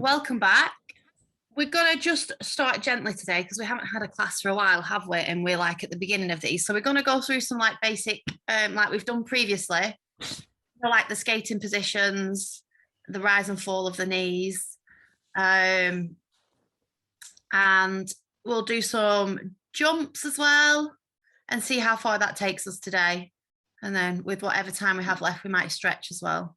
welcome back. We're going to just start gently today because we haven't had a class for a while, have we? And we're like at the beginning of these. So we're going to go through some like basic, like we've done previously, so like the skating positions, the rise and fall of the knees. And we'll do some jumps as well and see how far that takes us today. And then with whatever time we have left, we might stretch as well.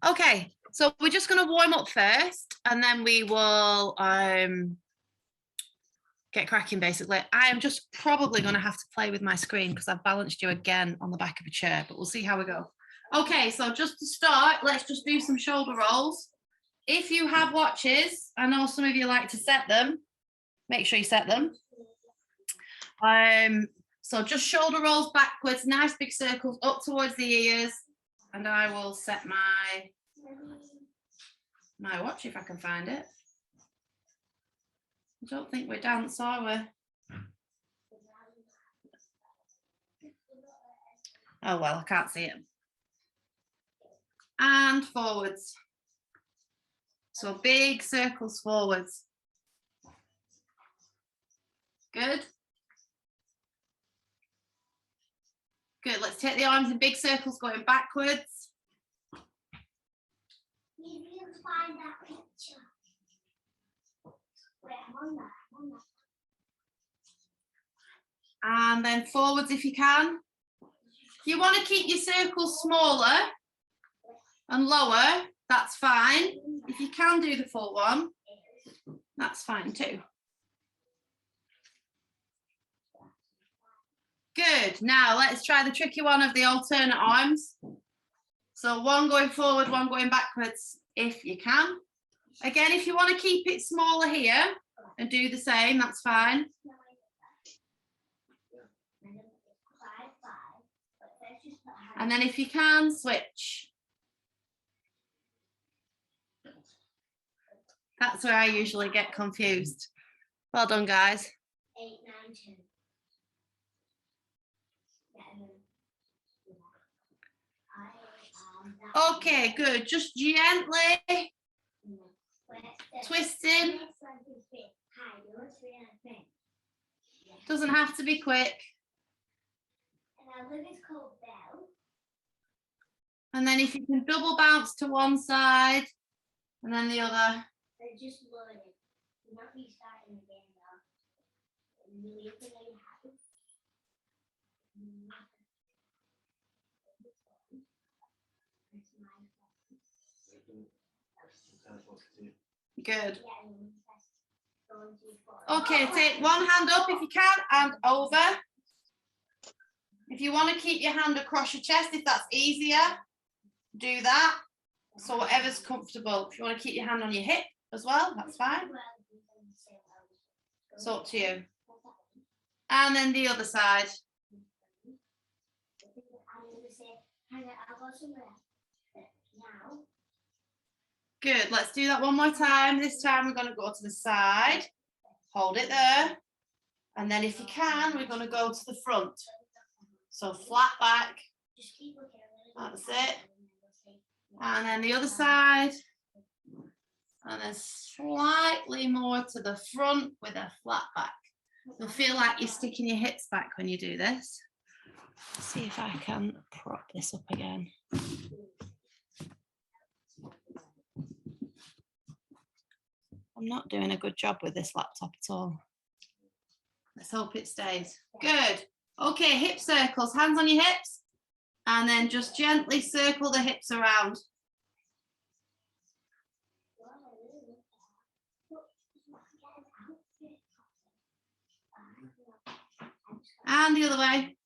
Okay, so we're just going to warm up first and then we will get cracking basically. I am just probably going to have to play with my screen because I've balanced you again on the back of a chair, but we'll see how we go. Okay, so just to start, let's just do some shoulder rolls. If you have watches, I know some of you like to set them, make sure you set them. So just shoulder rolls backwards, nice big circles up towards the ears, and I will set my watch if I can find it. I don't think we dance, are we? Oh well, I can't see it. And forwards. So big circles forwards. Good. Good, let's take the arms in big circles going backwards. You can find that picture. Wait, I'm on that. And then forwards if you can. If you want to keep your circles smaller and lower, that's fine. If you can do the full one, that's fine too. Good, now let's try the tricky one of the alternate arms. So one going forward, one going backwards if you can. Again, if you want to keep it smaller here and do the same, that's fine. And then if you can, switch. That's where I usually get confused. Well done, guys. 8, 9, 2. Okay, good. Just gently twisting. Doesn't have to be quick. And then if you can double bounce to one side and then the other. Just loaded. You're not restarting again though. Good. Okay, take one hand up if you can and over. If you want to keep your hand across your chest, if that's easier, do that. So whatever's comfortable. If you want to keep your hand on your hip as well, that's fine. It's up to you. And then the other side. Good, let's do that one more time. This time we're going to go to the side, hold it there, and then if you can, we're going to go to the front. So flat back, that's it. And then the other side, and then slightly more to the front with a flat back. You'll feel like you're sticking your hips back when you do this. Let's see if I can prop this up again. I'm not doing a good job with this laptop at all. Let's hope it stays. Good. Okay, hip circles, hands on your hips, and then just gently circle the hips around. And the other way.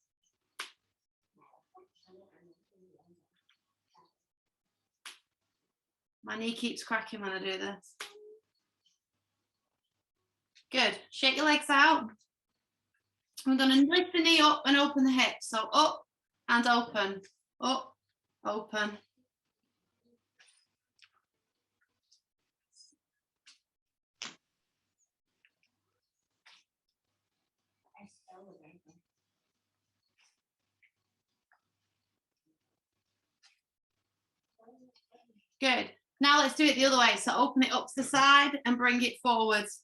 My knee keeps cracking when I do this. Good. Shake your legs out. We're going to lift the knee up and open the hips. So up and open. Up, open. Good. Now let's do it the other way. So open it up to the side and bring it forwards.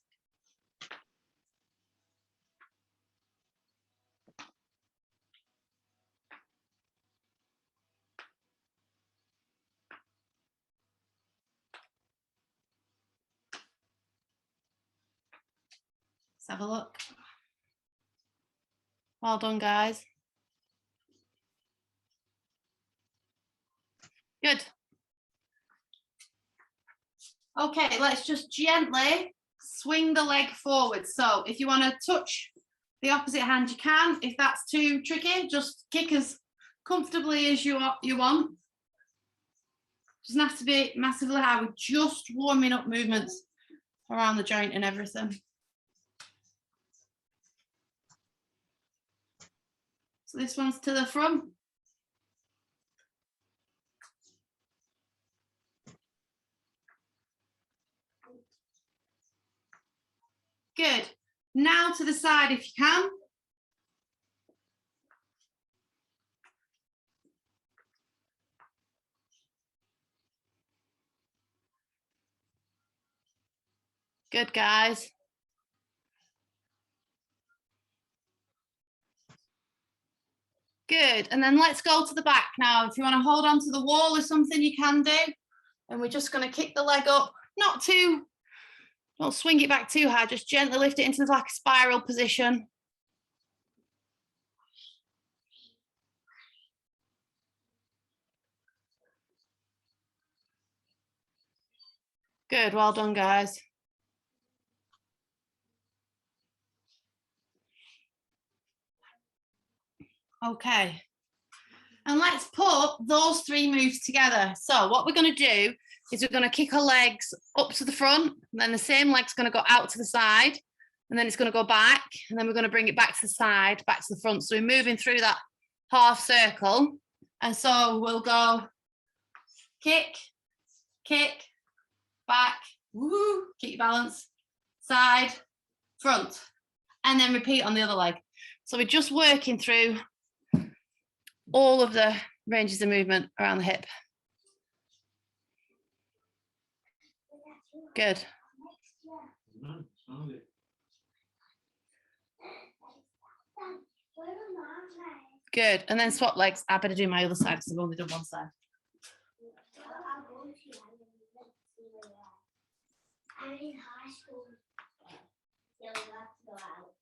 Let's have a look. Well done, guys. Good. Okay, let's just gently swing the leg forward. So if you want to touch the opposite hand, you can. If that's too tricky, just kick as comfortably as you want. Doesn't have to be massively high. We're just warming up movements around the joint and everything. So this one's to the front. Good. Now to the side if you can. Good, guys. Good. And then let's go to the back now. If you want to hold on to the wall or something, you can do. And we're just going to kick the leg up. Don't swing it back too high. Just gently lift it into like a spiral position. Good. Well done, guys. Okay. And let's put those three moves together. So what we're going to do is we're going to kick our legs up to the front, and then the same leg's going to go out to the side, and then it's going to go back, and then we're going to bring it back to the side, back to the front. So we're moving through that half circle. And so we'll go kick, kick, back, woo, keep your balance, side, front, and then repeat on the other leg. So we're just working through all of the ranges of movement around the hip. Good. Good. And then swap legs. I better do my other side because I've only done one side.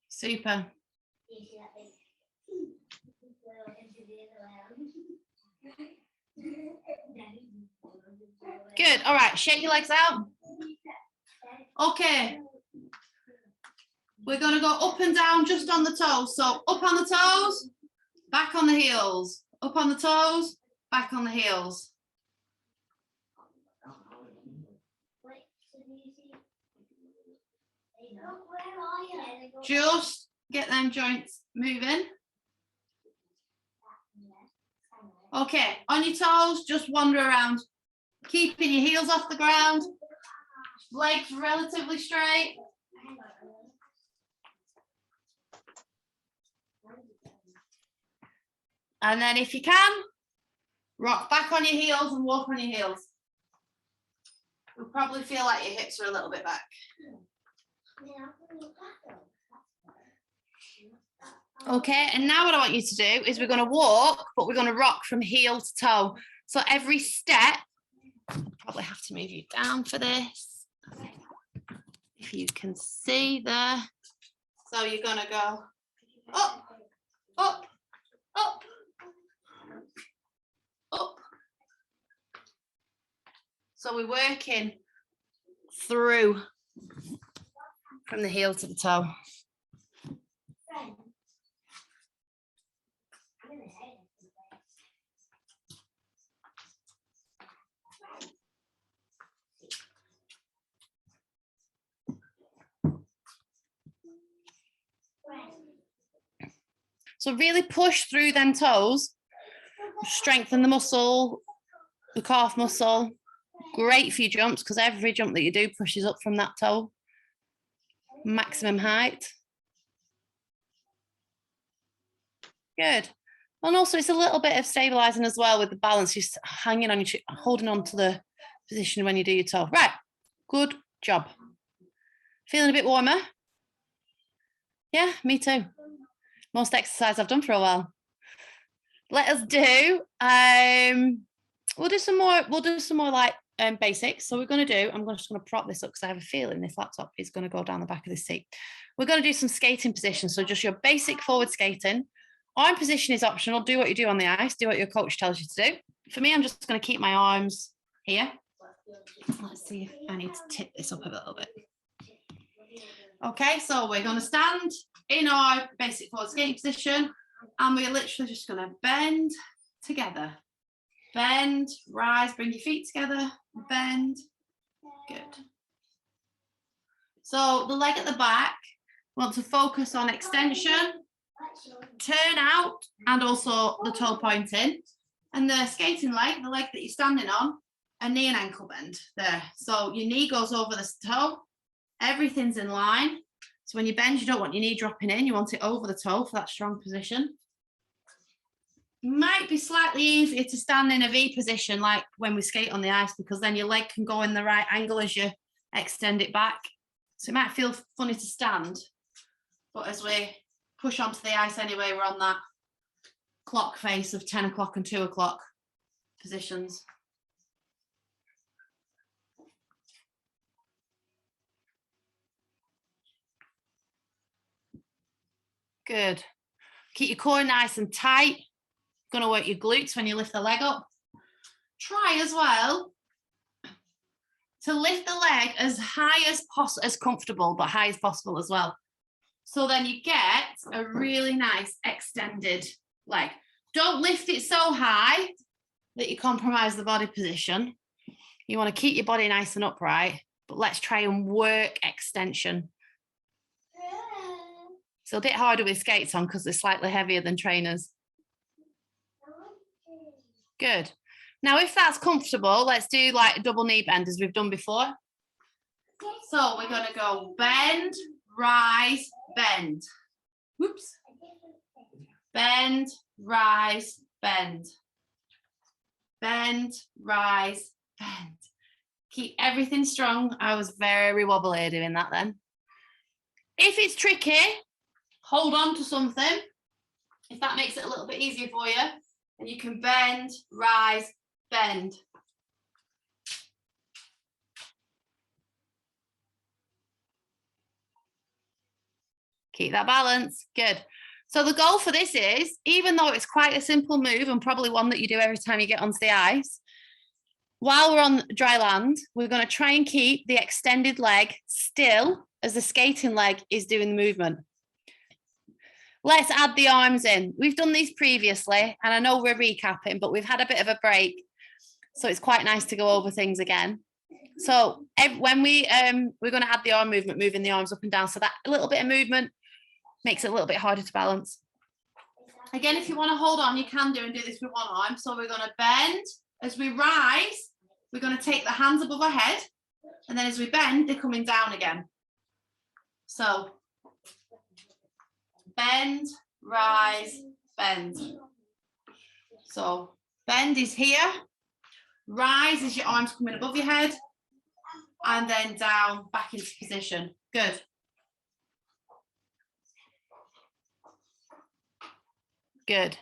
Super. Good. All right. Shake your legs out. Okay. We're going to go up and down just on the toes. So up on the toes, back on the heels. Up on the toes, back on the heels. Just get them joints moving. Okay, on your toes, just wander around. Keeping your heels off the ground. Legs relatively straight. And then if you can, rock back on your heels and walk on your heels. You'll probably feel like your hips are a little bit back. Okay, and now what I want you to do is we're going to walk, but we're going to rock from heel to toe. So every step, I'll probably have to move you down for this. If you can see there. So you're going to go up, up, up, up. So we're working through from the heel to the toe. So really push through them toes, strengthen the muscle, the calf muscle. Great for your jumps because every jump that you do pushes up from that toe. Maximum height. Good. And also it's a little bit of stabilizing as well with the balance, just hanging on your, holding on to the position when you do your toe. Right, good job. Feeling a bit warmer? Yeah, me too. Most exercise I've done for a while. Let us do, we'll do some more like basics. So we're going to do, I'm just going to prop this up because I have a feeling this laptop is going to go down the back of this seat. We're going to do some skating positions. So just your basic forward skating. Arm position is optional. Do what you do on the ice. Do what your coach tells you to do. For me, I'm just going to keep my arms here. Let's see if I need to tip this up a little bit. Okay, so we're going to stand in our basic forward skating position and we're literally just going to bend together. Bend, rise, bring your feet together, bend. Good. So the leg at the back, want to focus on extension, turn out, and also the toe pointing. And the skating leg, the leg that you're standing on, a knee and ankle bend there. So your knee goes over the toe, everything's in line. So when you bend, you don't want your knee dropping in, you want it over the toe for that strong position. Might be slightly easier to stand in a V position like when we skate on the ice, because then your leg can go in the right angle as you extend it back. So it might feel funny to stand, but as we push onto the ice anyway, we're on that clock face of 10 o'clock and 2 o'clock positions. Good. Keep your core nice and tight. Going to work your glutes when you lift the leg up. Try as well to lift the leg as high as possible, as comfortable, but high as possible as well. So then you get a really nice extended leg. Don't lift it so high that you compromise the body position. You want to keep your body nice and upright, but let's try and work extension. It's a bit harder with skates on because they're slightly heavier than trainers. Good. Now, if that's comfortable, let's do like a double knee bend as we've done before. So we're going to go bend, rise, bend. Whoops. Bend, rise, bend. Bend, rise, bend. Keep everything strong. I was very wobbly doing that then. If it's tricky, hold on to something. If that makes it a little bit easier for you. And you can bend, rise, bend. Keep that balance. Good. So the goal for this is, even though it's quite a simple move and probably one that you do every time you get onto the ice, while we're on dry land, we're going to try and keep the extended leg still as the skating leg is doing the movement. Let's add the arms in. We've done these previously, and I know we're recapping, but we've had a bit of a break. So it's quite nice to go over things again. So when we're going to add the arm movement, moving the arms up and down. So that a little bit of movement makes it a little bit harder to balance. Again, if you want to hold on, you can do and do this with one arm. So we're going to bend. As we rise, we're going to take the hands above our head. And then as we bend, they're coming down again. So bend, rise, bend. So bend is here. Rise is your arms coming above your head. And then down, back into position. Good. Good.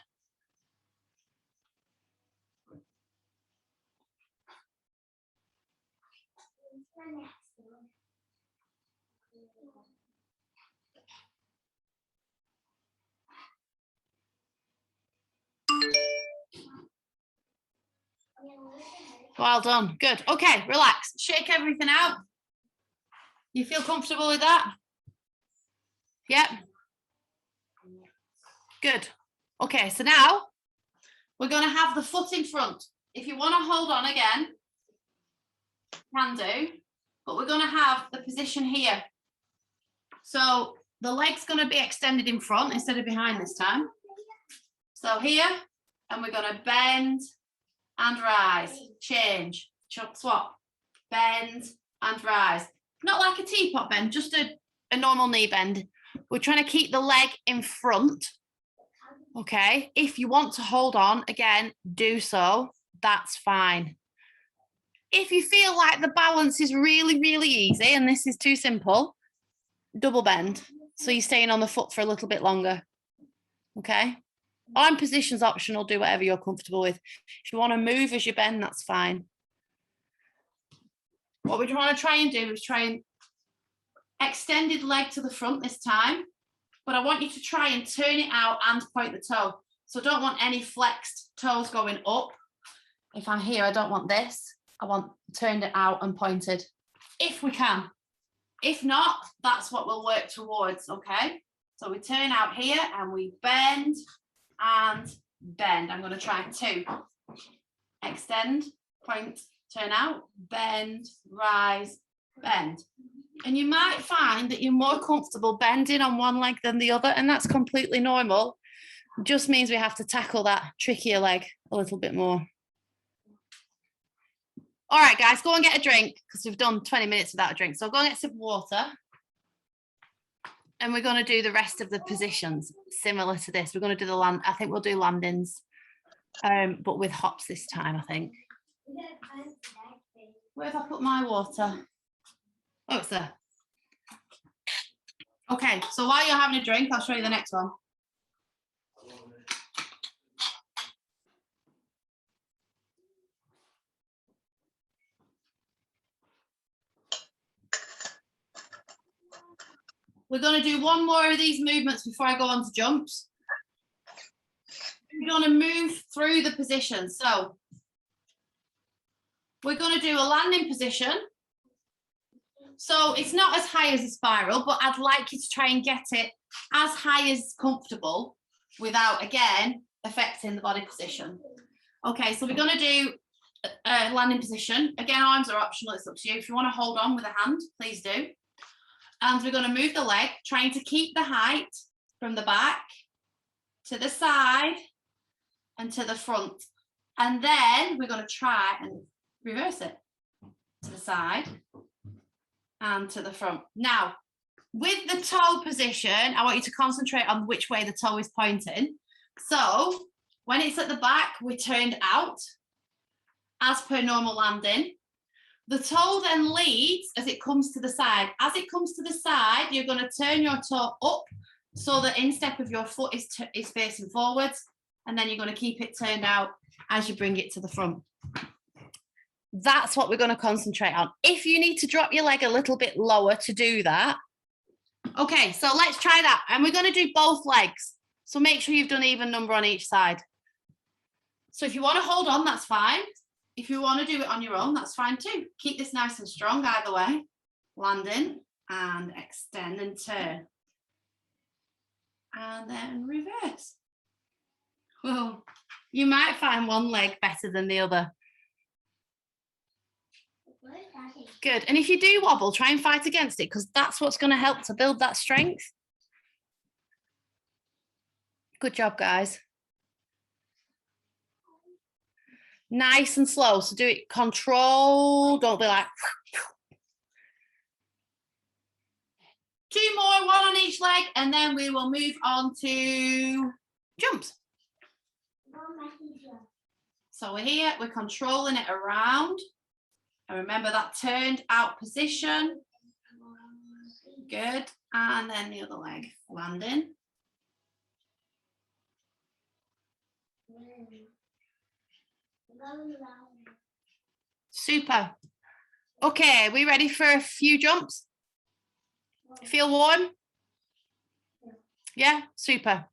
Well done. Good. Okay, relax. Shake everything out. You feel comfortable with that? Yep. Good. Okay, so now we're going to have the foot in front. If you want to hold on again, can do, but we're going to have the position here. So the leg's going to be extended in front instead of behind this time. So here, and we're going to bend and rise, change, chop, swap, bend and rise. Not like a teapot bend, just a normal knee bend. We're trying to keep the leg in front. Okay, if you want to hold on, again, do so, that's fine. If you feel like the balance is really, really easy and this is too simple, double bend. So you're staying on the foot for a little bit longer. Okay. Arm position's optional, do whatever you're comfortable with. If you want to move as you bend, that's fine. What we want to try and do is try and extended leg to the front this time, but I want you to try and turn it out and point the toe. So I don't want any flexed toes going up. If I'm here, I don't want this. I want turned it out and pointed, if we can. If not, that's what we'll work towards, okay? So we turn out here and we bend and bend. I'm going to try 2. Extend, point, turn out, bend, rise, bend. And you might find that you're more comfortable bending on one leg than the other, and that's completely normal. It just means we have to tackle that trickier leg a little bit more. All right, guys, go and get a drink because we've done 20 minutes without a drink. So go and get some water. And we're going to do the rest of the positions similar to this. We're going to do the land. I think we'll do landings, but with hops this time, I think. Where have I put my water? Oh, it's there. Okay, so while you're having a drink, I'll show you the next one. We're going to do one more of these movements before I go on to jumps. We're going to move through the position. So we're going to do a landing position. So it's not as high as a spiral, but I'd like you to try and get it as high as comfortable without, again, affecting the body position. Okay, so we're going to do a landing position. Again, arms are optional. It's up to you. If you want to hold on with a hand, please do. And we're going to move the leg, trying to keep the height from the back to the side and to the front. And then we're going to try and reverse it to the side and to the front. Now, with the toe position, I want you to concentrate on which way the toe is pointing. So when it's at the back, we're turned out as per normal landing. The toe then leads as it comes to the side. As it comes to the side, you're going to turn your toe up so the instep of your foot is facing forwards, and then you're going to keep it turned out as you bring it to the front. That's what we're going to concentrate on. If you need to drop your leg a little bit lower to do that, okay, so let's try that. And we're going to do both legs. So make sure you've done even number on each side. So if you want to hold on, that's fine. If you want to do it on your own, that's fine too. Keep this nice and strong either way. Landing and extend and turn. And then reverse. Well, you might find one leg better than the other. Good. And if you do wobble, try and fight against it, because that's what's going to help to build that strength. Good job, guys. Nice and slow. So do it control. Don't be like. 2 more, 1 on each leg, and then we will move on to jumps. So we're here, we're controlling it around. And remember that turned out position. Good. And then the other leg, landing. Super. Okay, we ready for a few jumps? Feel warm? Yeah, super.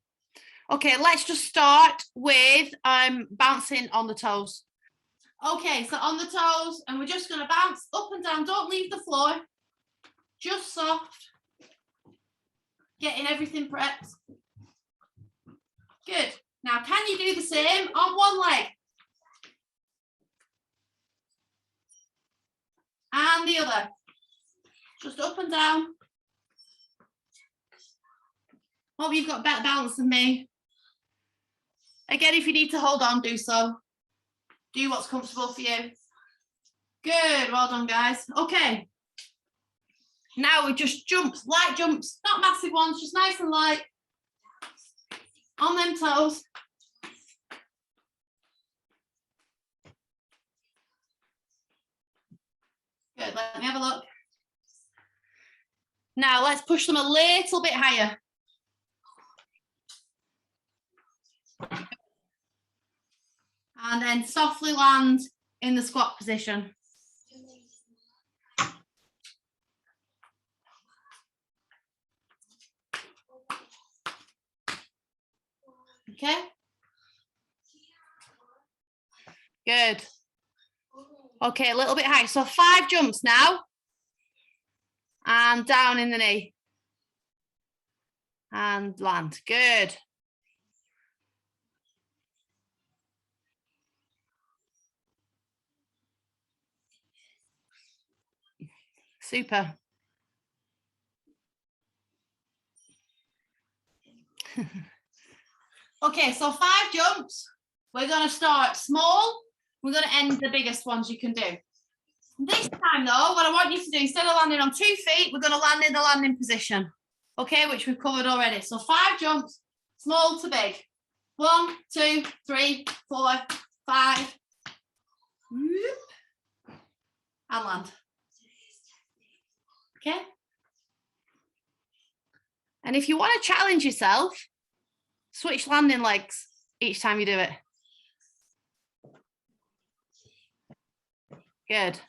Okay, let's just start with bouncing on the toes. Okay, so on the toes, and we're just going to bounce up and down. Don't leave the floor. Just soft. Getting everything prepped. Good. Now, can you do the same on one leg? And the other. Just up and down. Hope you've got better balance than me. Again, if you need to hold on, do so. Do what's comfortable for you. Good, well done, guys. Okay. Now we just jumps, light jumps, not massive ones, just nice and light. On them toes. Now let's push them a little bit higher. And then softly land in the squat position. Okay. Good. Okay, a little bit high. So 5 jumps now. And down in the knee. And land. Good. Super. Okay, so 5 jumps. We're going to start small. We're going to end the biggest ones you can do. This time though, what I want you to do, instead of landing on 2 feet, we're going to land in the landing position. Okay, which we've covered already. So 5 jumps, small to big. 1, 2, 3, 4, 5. And land. Okay. And if you want to challenge yourself, switch landing legs each time you do it. Good.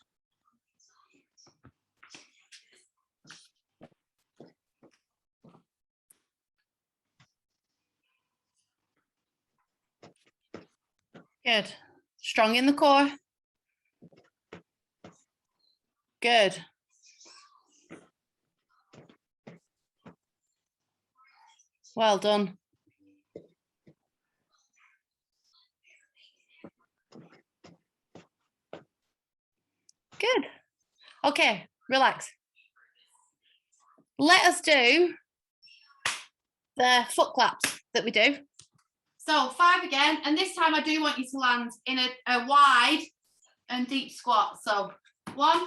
Good. Strong in the core. Good. Well done. Good. Okay, relax. Let us do the foot claps that we do. So 5 again, and this time I do want you to land in a wide and deep squat. So 1,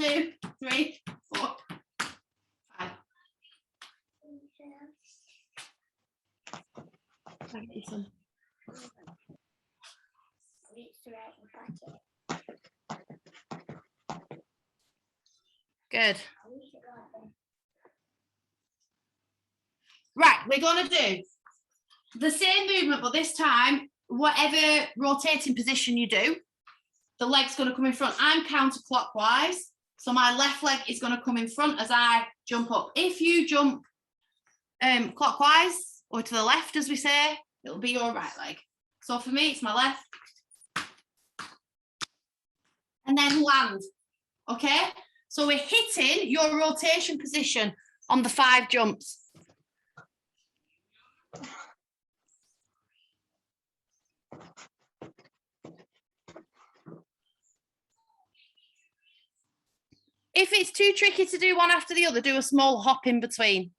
2, 3, 4, 5. Thank you, son. Good. Right, we're going to do the same movement, but this time, whatever rotating position you do, the leg's going to come in front. I'm counterclockwise, so my left leg is going to come in front as I jump up. If you jump clockwise or to the left, as we say, it'll be your right leg. So for me, it's my left. And then land, okay? So we're hitting your rotation position on the 5 jumps. If it's too tricky to do one after the other, do a small hop in between.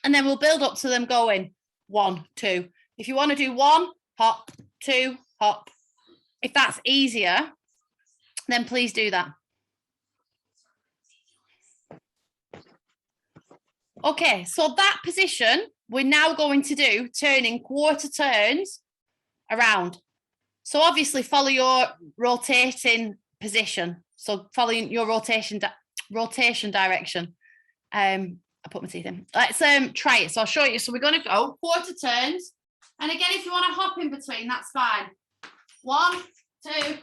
And then we'll build up to them going 1, 2. If you want to do 1, hop, 2, hop. If that's easier, then please do that. Okay, so that position, we're now going to do turning quarter turns around. So obviously follow your rotating position. So following your rotation direction. I put my teeth in. Let's try it. So I'll show you. So we're going to go quarter turns. And again, if you want to hop in between, that's fine. 1, 2,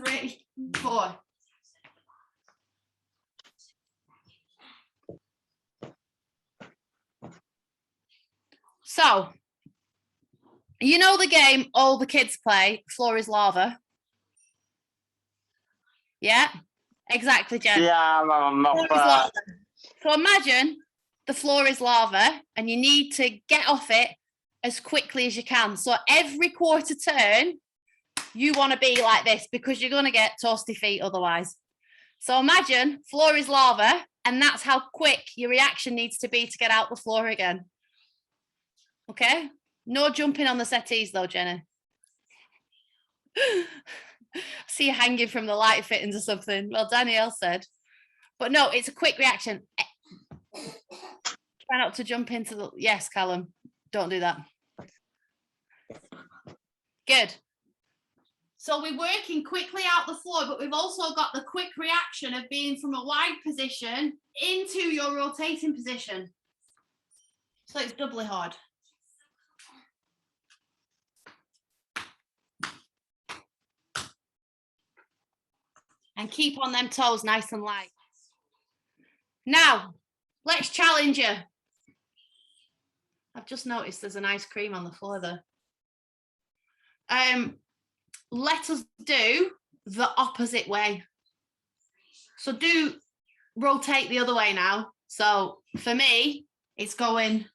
3, 4. So, you know the game all the kids play, Floor is Lava? Yeah, exactly, Jen. Yeah, Lava. So imagine the floor is lava and you need to get off it as quickly as you can. So every quarter turn, you want to be like this because you're going to get toasty feet otherwise. So imagine floor is lava and that's how quick your reaction needs to be to get out the floor again. Okay? No jumping on the settees though, Jenny. See you hanging from the light fittings or something. Well, Dannielle said. But no, it's a quick reaction. Try not to jump into the... Yes, Callum. Don't do that. Good. So we're working quickly out the floor, but we've also got the quick reaction of being from a wide position into your rotating position. So it's doubly hard. And keep on them toes nice and light. Now, let's challenge you. I've just noticed there's an ice cream on the floor there. Let us do the opposite way. So do rotate the other way now. So for me, it's going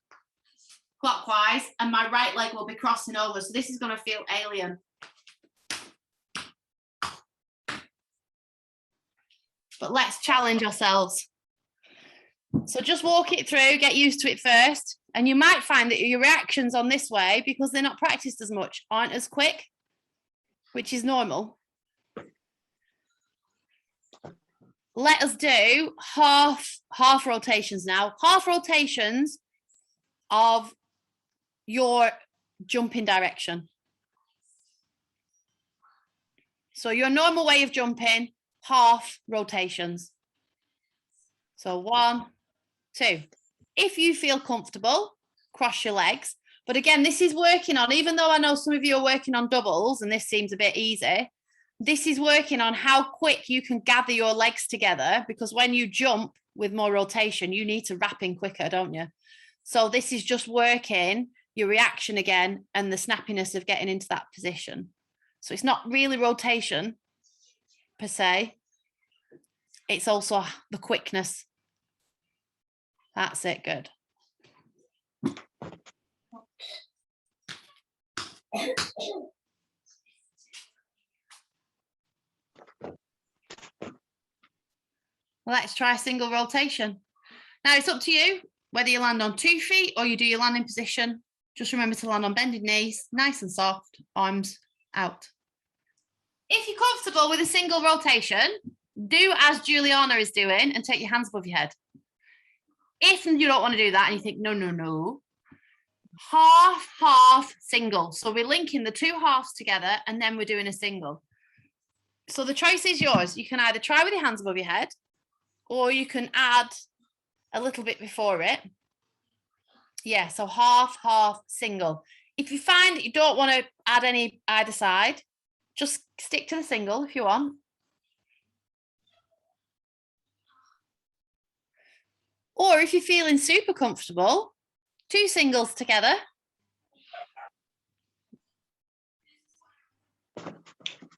clockwise and my right leg will be crossing over. So this is going to feel alien. But let's challenge ourselves. So just walk it through, get used to it first. And you might find that your reactions on this way, because they're not practiced as much, aren't as quick, which is normal. Let us do half rotations now. Half rotations of your jumping direction. So your normal way of jumping, half rotations. So 1, 2. If you feel comfortable, cross your legs. But again, this is working on, even though I know some of you are working on doubles and this seems a bit easy, this is working on how quick you can gather your legs together, because when you jump with more rotation, you need to wrap in quicker, don't you? So this is just working your reaction again and the snappiness of getting into that position. So it's not really rotation per se. It's also the quickness. That's it, good. Let's try a single rotation. Now it's up to you whether you land on 2 feet or you do your landing position. Just remember to land on bended knees, nice and soft, arms out. If you're comfortable with a single rotation, do as Juliana is doing and take your hands above your head. If you don't want to do that and you think, no, half, single. So we're linking the 2 halves together and then we're doing a single. So the choice is yours. You can either try with your hands above your head or you can add a little bit before it. Yeah, so half, single. If you find that you don't want to add any either side, just stick to the single if you want. Or if you're feeling super comfortable, 2 singles together.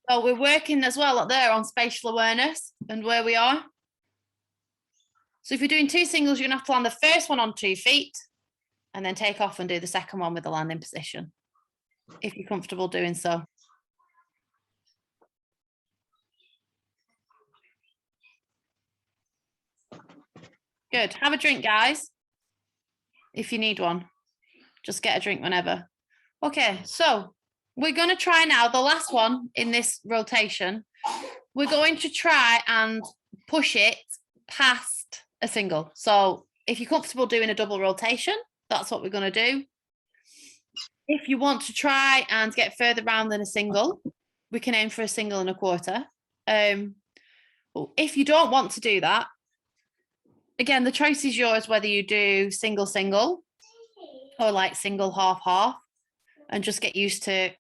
So we're working as well up there on spatial awareness and where we are. So if you're doing 2 singles, you're going to have to land the first one on 2 feet and then take off and do the second one with the landing position, if you're comfortable doing so. Good. Have a drink, guys. If you need one, just get a drink whenever. Okay, so we're going to try now the last one in this rotation. We're going to try and push it past a single. So if you're comfortable doing a double rotation, that's what we're going to do. If you want to try and get further round than a single, we can aim for a single and a quarter. If you don't want to do that, again, the choice is yours, whether you do single, or like single, half, and just get used to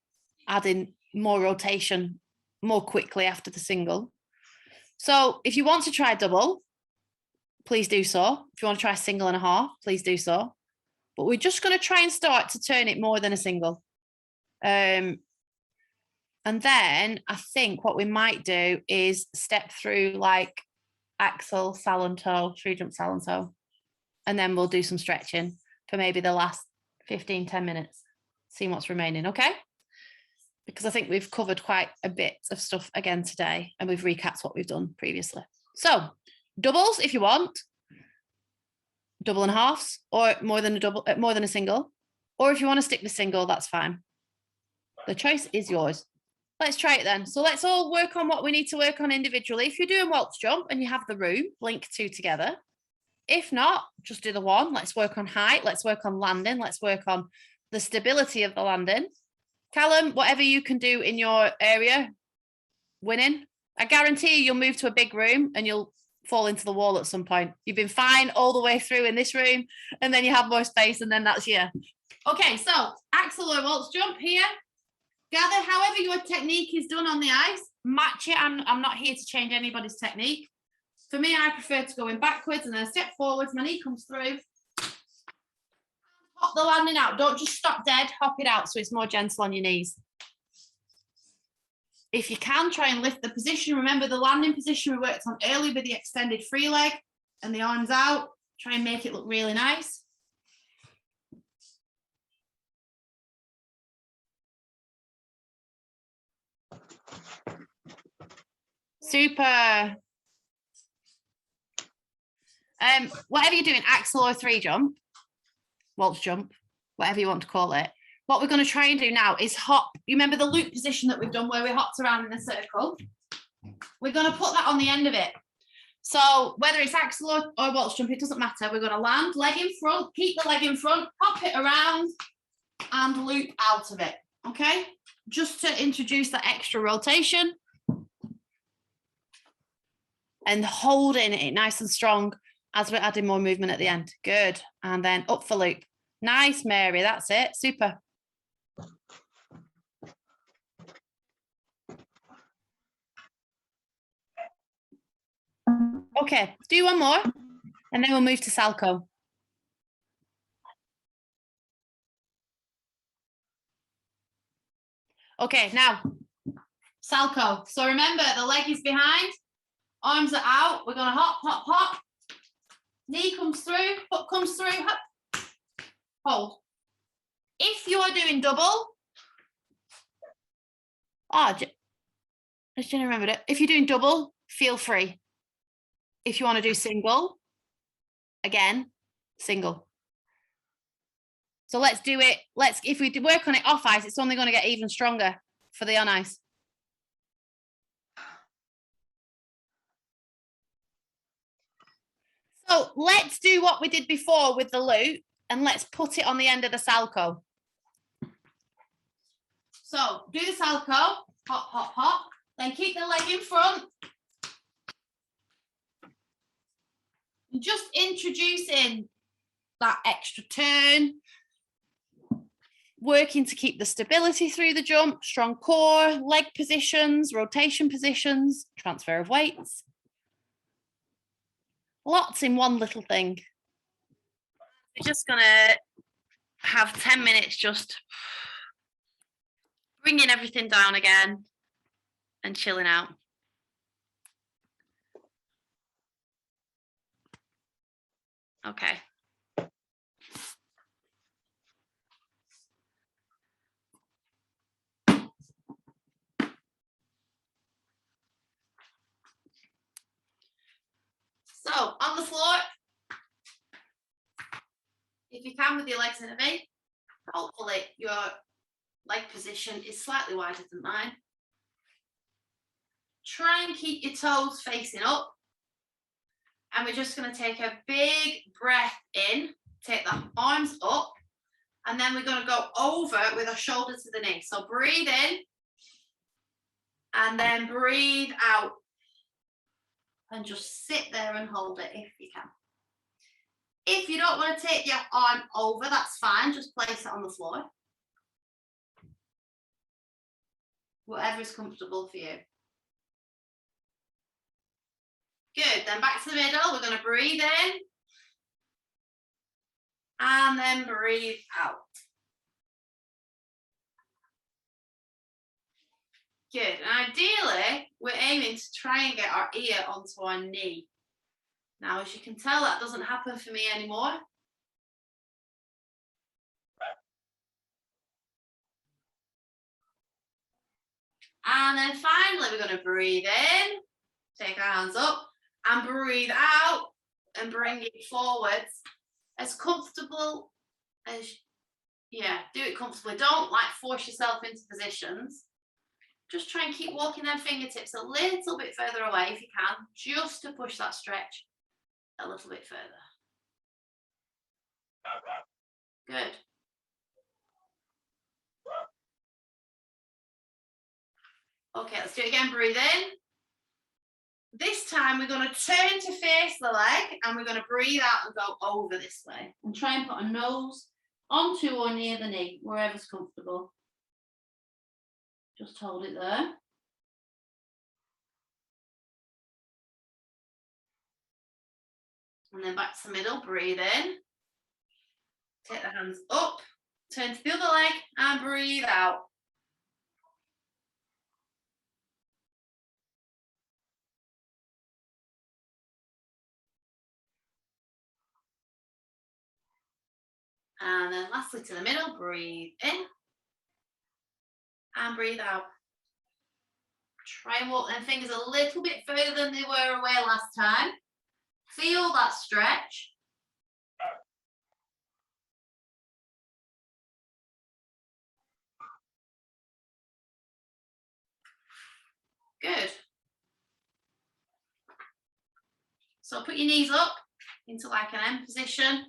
adding more rotation more quickly after the single. So if you want to try double, please do so. If you want to try single and a half, please do so. But we're just going to try and start to turn it more than a single. And then I think what we might do is step through like axle, salento, 3 jump salento, and then we'll do some stretching for maybe the last 15-10 minutes, see what's remaining. Okay, because I think we've covered quite a bit of stuff again today and we've recapped what we've done previously. So doubles if you want, double and halves, or more than a single, or if you want to stick with single, that's fine. The choice is yours. Let's try it then. So let's all work on what we need to work on individually. If you're doing waltz jump and you have the room, link 2 together. If not, just do the 1. Let's work on height. Let's work on landing. Let's work on the stability of the landing. Callum, whatever you can do in your area, winning. I guarantee you'll move to a big room and you'll fall into the wall at some point. You've been fine all the way through in this room, and then you have more space, and then that's you. Okay, so axel or waltz jump here. Gather however your technique is done on the ice. Match it. I'm not here to change anybody's technique. For me, I prefer to go in backwards and then step forwards. My knee comes through. Hop the landing out. Don't just stop dead. Hop it out so it's more gentle on your knees. If you can, try and lift the position. Remember the landing position we worked on earlier with the extended free leg and the arms out. Try and make it look really nice. Super. Whatever you're doing, axel or three jump, waltz jump, whatever you want to call it. What we're going to try and do now is hop. You remember the loop position that we've done where we hopped around in a circle? We're going to put that on the end of it. So whether it's axel or waltz jump, it doesn't matter. We're going to land, leg in front, keep the leg in front, hop it around and loop out of it, okay? Just to introduce that extra rotation and holding it nice and strong as we're adding more movement at the end. Good. And then up for loop. Nice, Mary. That's it. Super. Okay, do one more and then we'll move to Salchow. Okay, now Salchow. So remember the leg is behind, arms are out. We're going to hop, hop, hop. Knee comes through, foot comes through, hop. Hold. If you are doing double, I just didn't remember it. If you're doing double, feel free. If you want to do single, again, single. So let's do it. If we work on it off ice, it's only going to get even stronger for the on ice. So let's do what we did before with the loop and let's put it on the end of the Salchow. So do the Salchow, hop, hop, hop, then keep the leg in front. And just introducing that extra turn, working to keep the stability through the jump, strong core, leg positions, rotation positions, transfer of weights. Lots in one little thing. We're just gonna have 10 minutes just bringing everything down again and chilling out. Okay. So on the floor, if you can with your legs in a V, hopefully your leg position is slightly wider than mine. Try and keep your toes facing up. And we're just going to take a big breath in, take the arms up, and then we're going to go over with our shoulder to the knee. So breathe in, and then breathe out. And just sit there and hold it if you can. If you don't want to take your arm over, that's fine. Just place it on the floor. Whatever is comfortable for you. Good, then back to the middle. We're going to breathe in. And then breathe out. Good, and ideally, we're aiming to try and get our ear onto our knee. Now, as you can tell, that doesn't happen for me anymore. And then finally, we're going to breathe in, take our hands up, and breathe out, and bring it forwards. As comfortable as, yeah, do it comfortably. Don't force yourself into positions. Just try and keep walking them fingertips a little bit further away if you can, just to push that stretch a little bit further. Good. Okay, let's do it again. Breathe in. This time we're going to turn to face the leg and we're going to breathe out and go over this way. And try and put a nose onto or near the knee, wherever's comfortable. Just hold it there. And then back to the middle, breathe in. Take the hands up, turn to the other leg and breathe out. And then lastly to the middle, breathe in and breathe out. Try and walk them fingers a little bit further than they were away last time. Feel that stretch. Good. So put your knees up into like an M position.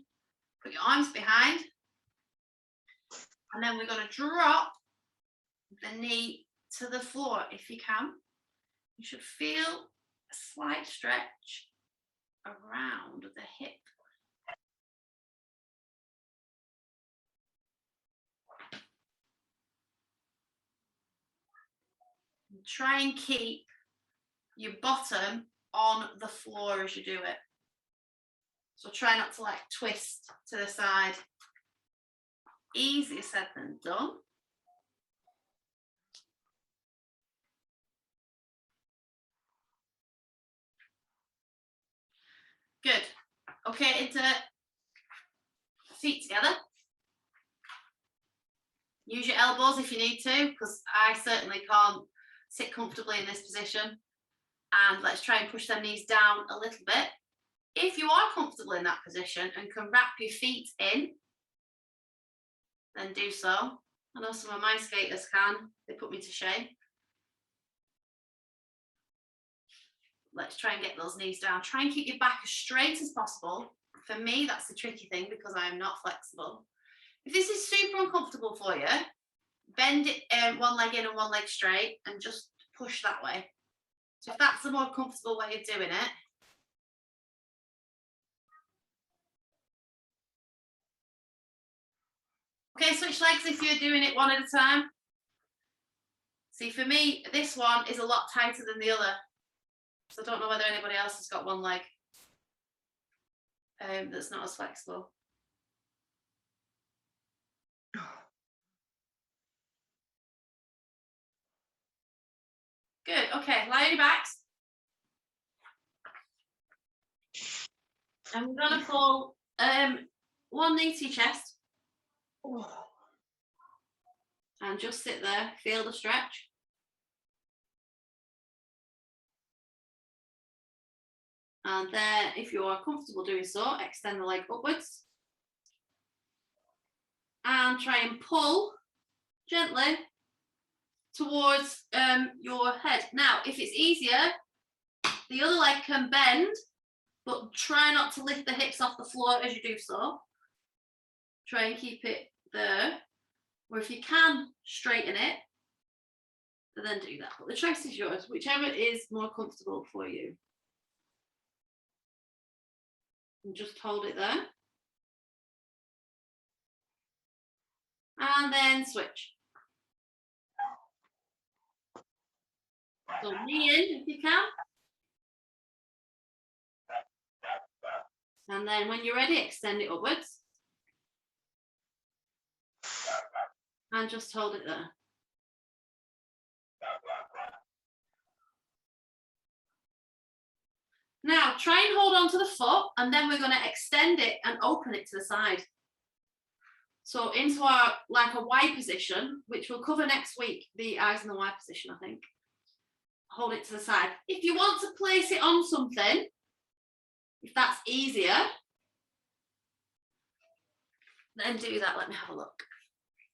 Put your arms behind. And then we're going to drop the knee to the floor if you can. You should feel a slight stretch around the hip. And try and keep your bottom on the floor as you do it. So try not to like twist to the side. Easier said than done. Good. Okay, into feet together. Use your elbows if you need to, because I certainly can't sit comfortably in this position. And let's try and push them knees down a little bit. If you are comfortable in that position and can wrap your feet in, then do so. I know some of my skaters can. They put me to shame. Let's try and get those knees down. Try and keep your back as straight as possible. For me, that's the tricky thing because I am not flexible. If this is super uncomfortable for you, bend it one leg in and one leg straight and just push that way. So if that's the more comfortable way of doing it, okay, switch legs if you're doing it one at a time. See, for me, this one is a lot tighter than the other. So I don't know whether anybody else has got one leg that's not as flexible. Good, okay, lie on your backs. And we're gonna pull one knee to your chest. And just sit there, feel the stretch. And then, if you are comfortable doing so, extend the leg upwards. And try and pull gently towards your head. Now, if it's easier, the other leg can bend, but try not to lift the hips off the floor as you do so. Try and keep it there. Or if you can straighten it, then do that. But the choice is yours, whichever is more comfortable for you. And just hold it there. And then switch. So knee in if you can. And then when you're ready, extend it upwards. And just hold it there. Now try and hold on to the foot, and then we're going to extend it and open it to the side. So into our like a Y position, which we'll cover next week, the eyes in the Y position, I think. Hold it to the side. If you want to place it on something, if that's easier, then do that. Let me have a look.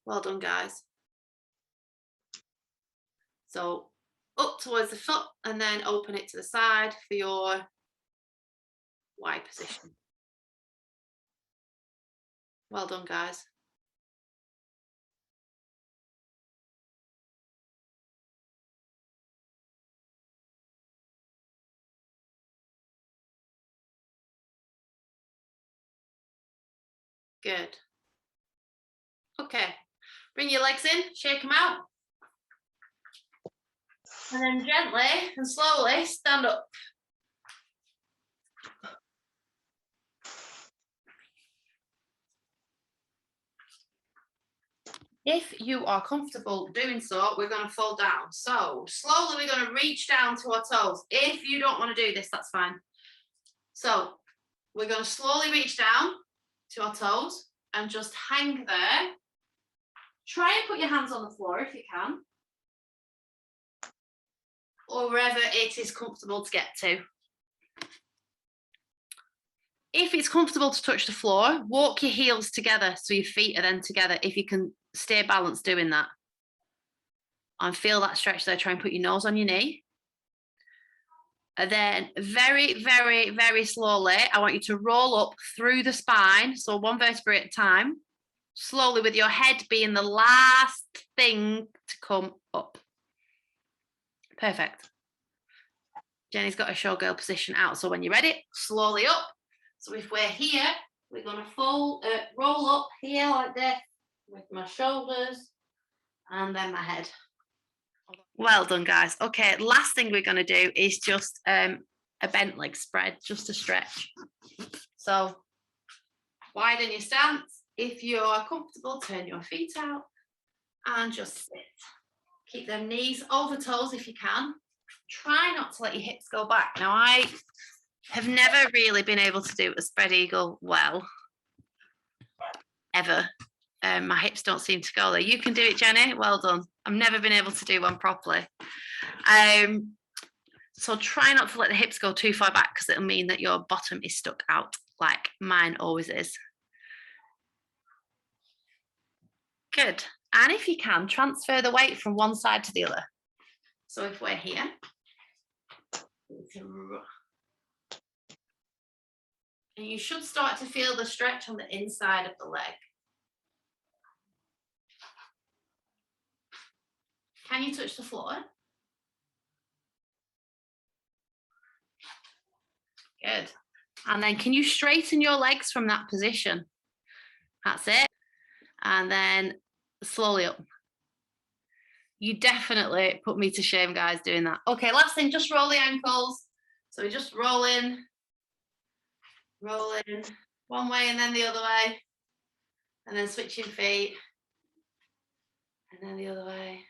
Well done, guys. So up towards the foot and then open it to the side for your Y position. Well done, guys. Good. Okay, bring your legs in, shake them out. And then gently and slowly stand up. If you are comfortable doing so, we're going to fall down. So slowly we're going to reach down to our toes. If you don't want to do this, that's fine. So we're going to slowly reach down to our toes and just hang there. Try and put your hands on the floor if you can, or wherever it is comfortable to get to. If it's comfortable to touch the floor, walk your heels together so your feet are then together. If you can stay balanced doing that. And feel that stretch there. Try and put your nose on your knee. And then very, very, very slowly, I want you to roll up through the spine. So one vertebrae at a time. Slowly with your head being the last thing to come up. Perfect. Jenny's got a showgirl position out. So when you're ready, slowly up. So if we're here, we're going to roll up here like this with my shoulders and then my head. Well done, guys. Okay, last thing we're going to do is just a bent leg spread, just to stretch. So widen your stance. If you're comfortable, turn your feet out and just sit. Keep them knees over toes if you can. Try not to let your hips go back. Now, I have never really been able to do a spread eagle well, ever. My hips don't seem to go there. You can do it, Jenny. Well done. I've never been able to do one properly. So try not to let the hips go too far back because it'll mean that your bottom is stuck out like mine always is. Good. And if you can, transfer the weight from one side to the other. So if we're here, and you should start to feel the stretch on the inside of the leg. Can you touch the floor? Good. And then can you straighten your legs from that position? That's it. And then slowly up. You definitely put me to shame, guys, doing that. Okay, last thing, just roll the ankles. So we just roll in one way and then the other way. And then switching feet. And then the other way.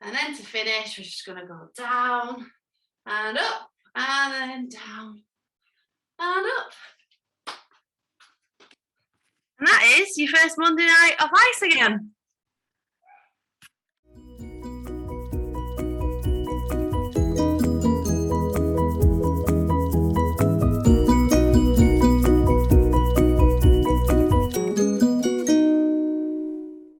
And then to finish, we're just going to go down and up and then down and up. And that is your first Monday night of ice again.